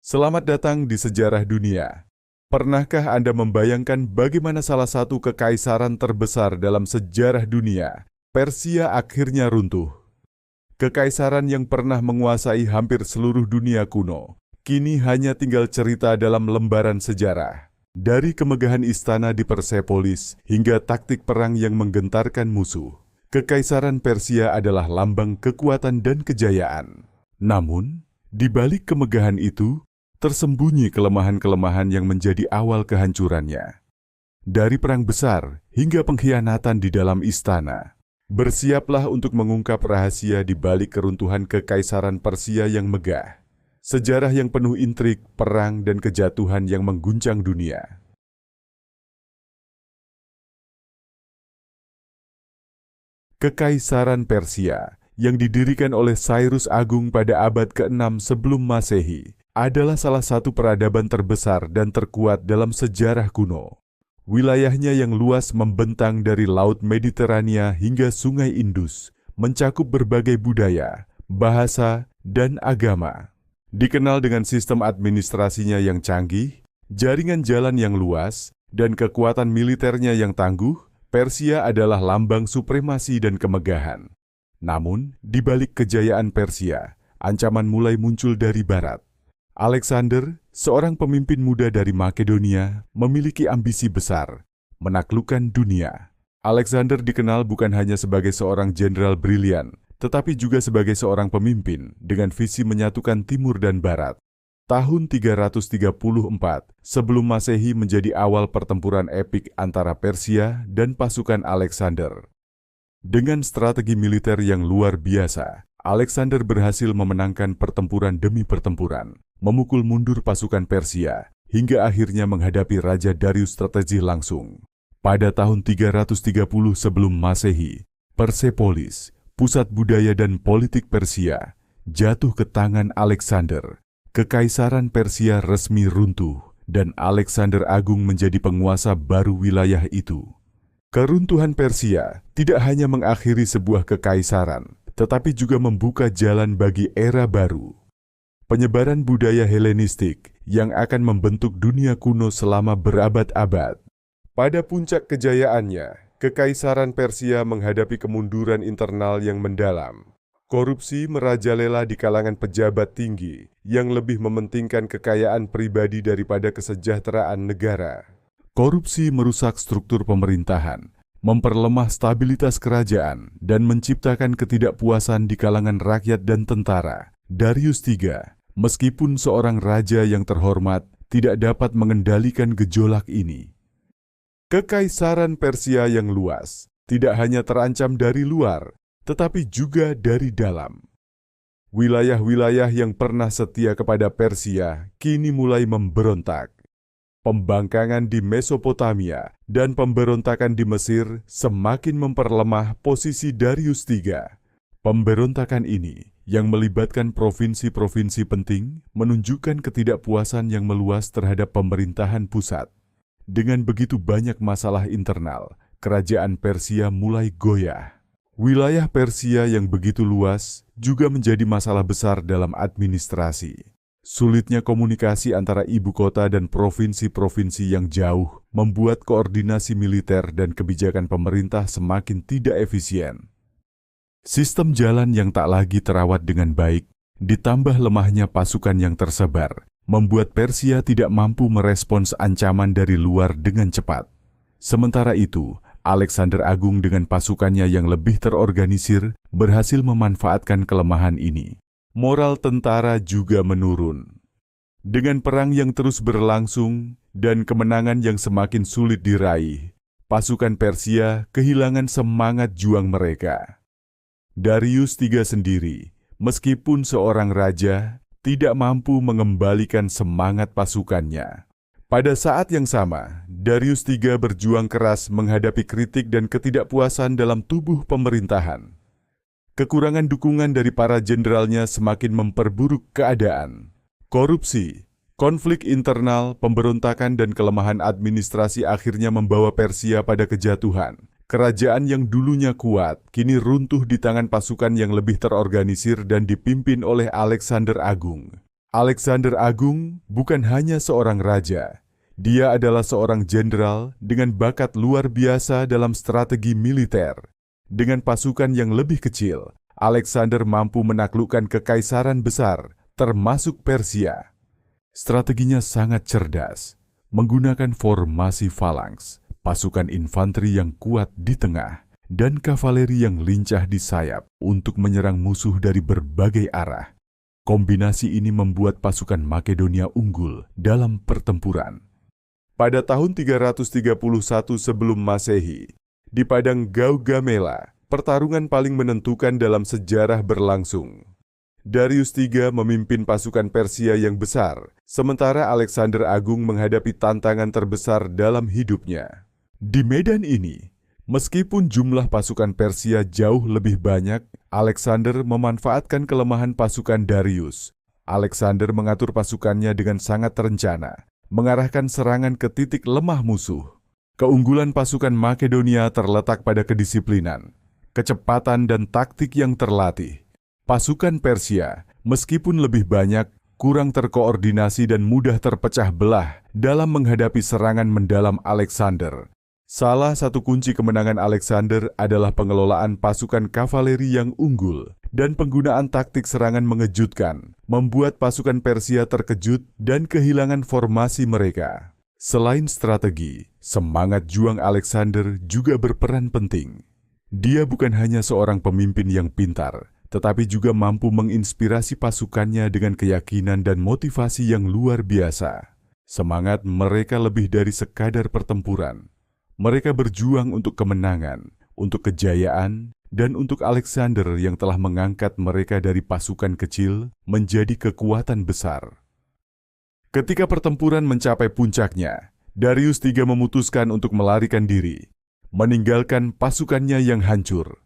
Selamat datang di sejarah dunia. Pernahkah Anda membayangkan bagaimana salah satu kekaisaran terbesar dalam sejarah dunia, Persia, akhirnya runtuh? Kekaisaran yang pernah menguasai hampir seluruh dunia kuno, kini hanya tinggal cerita dalam lembaran sejarah. Dari kemegahan istana di Persepolis hingga taktik perang yang menggentarkan musuh, Kekaisaran Persia adalah lambang kekuatan dan kejayaan. Namun, di balik kemegahan itu, tersembunyi kelemahan-kelemahan yang menjadi awal kehancurannya. Dari perang besar hingga pengkhianatan di dalam istana, bersiaplah untuk mengungkap rahasia di balik keruntuhan Kekaisaran Persia yang megah. Sejarah yang penuh intrik, perang, dan kejatuhan yang mengguncang dunia. Kekaisaran Persia yang didirikan oleh Cyrus Agung pada abad ke-6 sebelum Masehi adalah salah satu peradaban terbesar dan terkuat dalam sejarah kuno. Wilayahnya yang luas membentang dari Laut Mediterania hingga Sungai Indus, mencakup berbagai budaya, bahasa, dan agama. Dikenal dengan sistem administrasinya yang canggih, jaringan jalan yang luas, dan kekuatan militernya yang tangguh, Persia adalah lambang supremasi dan kemegahan. Namun, di balik kejayaan Persia, ancaman mulai muncul dari barat. Alexander, seorang pemimpin muda dari Makedonia, memiliki ambisi besar, menaklukkan dunia. Alexander dikenal bukan hanya sebagai seorang jenderal brilian, tetapi juga sebagai seorang pemimpin dengan visi menyatukan timur dan barat. Tahun 334 sebelum Masehi menjadi awal pertempuran epik antara Persia dan pasukan Alexander. Dengan strategi militer yang luar biasa, Alexander berhasil memenangkan pertempuran demi pertempuran, memukul mundur pasukan Persia, hingga akhirnya menghadapi Raja Darius strategi langsung. Pada tahun 330 sebelum Masehi, Persepolis, pusat budaya dan politik Persia, jatuh ke tangan Alexander. Kekaisaran Persia resmi runtuh, dan Alexander Agung menjadi penguasa baru wilayah itu. Keruntuhan Persia tidak hanya mengakhiri sebuah kekaisaran, tetapi juga membuka jalan bagi era baru. Penyebaran budaya Helenistik yang akan membentuk dunia kuno selama berabad-abad. Pada puncak kejayaannya, Kekaisaran Persia menghadapi kemunduran internal yang mendalam. Korupsi merajalela di kalangan pejabat tinggi yang lebih mementingkan kekayaan pribadi daripada kesejahteraan negara. Korupsi merusak struktur pemerintahan, memperlemah stabilitas kerajaan, dan menciptakan ketidakpuasan di kalangan rakyat dan tentara. Darius III, meskipun seorang raja yang terhormat, tidak dapat mengendalikan gejolak ini. Kekaisaran Persia yang luas tidak hanya terancam dari luar, tetapi juga dari dalam. Wilayah-wilayah yang pernah setia kepada Persia kini mulai memberontak. Pembangkangan di Mesopotamia dan pemberontakan di Mesir semakin memperlemah posisi Darius III. Pemberontakan ini yang melibatkan provinsi-provinsi penting menunjukkan ketidakpuasan yang meluas terhadap pemerintahan pusat. Dengan begitu banyak masalah internal, kerajaan Persia mulai goyah. Wilayah Persia yang begitu luas juga menjadi masalah besar dalam administrasi. Sulitnya komunikasi antara ibu kota dan provinsi-provinsi yang jauh membuat koordinasi militer dan kebijakan pemerintah semakin tidak efisien. Sistem jalan yang tak lagi terawat dengan baik, ditambah lemahnya pasukan yang tersebar, membuat Persia tidak mampu merespons ancaman dari luar dengan cepat. Sementara itu, Alexander Agung dengan pasukannya yang lebih terorganisir berhasil memanfaatkan kelemahan ini. Moral tentara juga menurun. Dengan perang yang terus berlangsung dan kemenangan yang semakin sulit diraih, pasukan Persia kehilangan semangat juang mereka. Darius III sendiri, meskipun seorang raja, tidak mampu mengembalikan semangat pasukannya. Pada saat yang sama, Darius III berjuang keras menghadapi kritik dan ketidakpuasan dalam tubuh pemerintahan. Kekurangan dukungan dari para jenderalnya semakin memperburuk keadaan. Korupsi, konflik internal, pemberontakan, dan kelemahan administrasi akhirnya membawa Persia pada kejatuhan. Kerajaan yang dulunya kuat, kini runtuh di tangan pasukan yang lebih terorganisir dan dipimpin oleh Alexander Agung. Alexander Agung bukan hanya seorang raja. Dia adalah seorang jenderal dengan bakat luar biasa dalam strategi militer. Dengan pasukan yang lebih kecil, Alexander mampu menaklukkan kekaisaran besar, termasuk Persia. Strateginya sangat cerdas, menggunakan formasi falanks, pasukan infanteri yang kuat di tengah, dan kavaleri yang lincah di sayap untuk menyerang musuh dari berbagai arah. Kombinasi ini membuat pasukan Makedonia unggul dalam pertempuran. Pada tahun 331 sebelum Masehi, di padang Gaugamela, pertarungan paling menentukan dalam sejarah berlangsung. Darius III memimpin pasukan Persia yang besar, sementara Alexander Agung menghadapi tantangan terbesar dalam hidupnya. Di medan ini, meskipun jumlah pasukan Persia jauh lebih banyak, Alexander memanfaatkan kelemahan pasukan Darius. Alexander mengatur pasukannya dengan sangat terencana, mengarahkan serangan ke titik lemah musuh. Keunggulan pasukan Makedonia terletak pada kedisiplinan, kecepatan dan taktik yang terlatih. Pasukan Persia, meskipun lebih banyak, kurang terkoordinasi dan mudah terpecah belah dalam menghadapi serangan mendalam Alexander. Salah satu kunci kemenangan Alexander adalah pengelolaan pasukan kavaleri yang unggul dan penggunaan taktik serangan mengejutkan, membuat pasukan Persia terkejut dan kehilangan formasi mereka. Selain strategi, semangat juang Alexander juga berperan penting. Dia bukan hanya seorang pemimpin yang pintar, tetapi juga mampu menginspirasi pasukannya dengan keyakinan dan motivasi yang luar biasa. Semangat mereka lebih dari sekadar pertempuran. Mereka berjuang untuk kemenangan, untuk kejayaan, dan untuk Alexander yang telah mengangkat mereka dari pasukan kecil menjadi kekuatan besar. Ketika pertempuran mencapai puncaknya, Darius III memutuskan untuk melarikan diri, meninggalkan pasukannya yang hancur.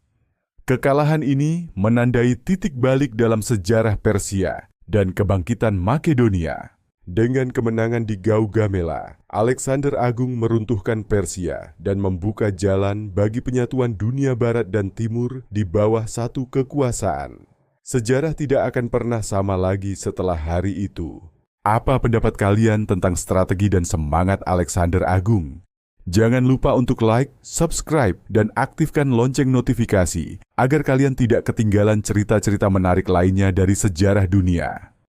Kekalahan ini menandai titik balik dalam sejarah Persia dan kebangkitan Makedonia. Dengan kemenangan di Gaugamela, Alexander Agung meruntuhkan Persia dan membuka jalan bagi penyatuan dunia barat dan timur di bawah satu kekuasaan. Sejarah tidak akan pernah sama lagi setelah hari itu. Apa pendapat kalian tentang strategi dan semangat Alexander Agung? Jangan lupa untuk like, subscribe, dan aktifkan lonceng notifikasi agar kalian tidak ketinggalan cerita-cerita menarik lainnya dari sejarah dunia.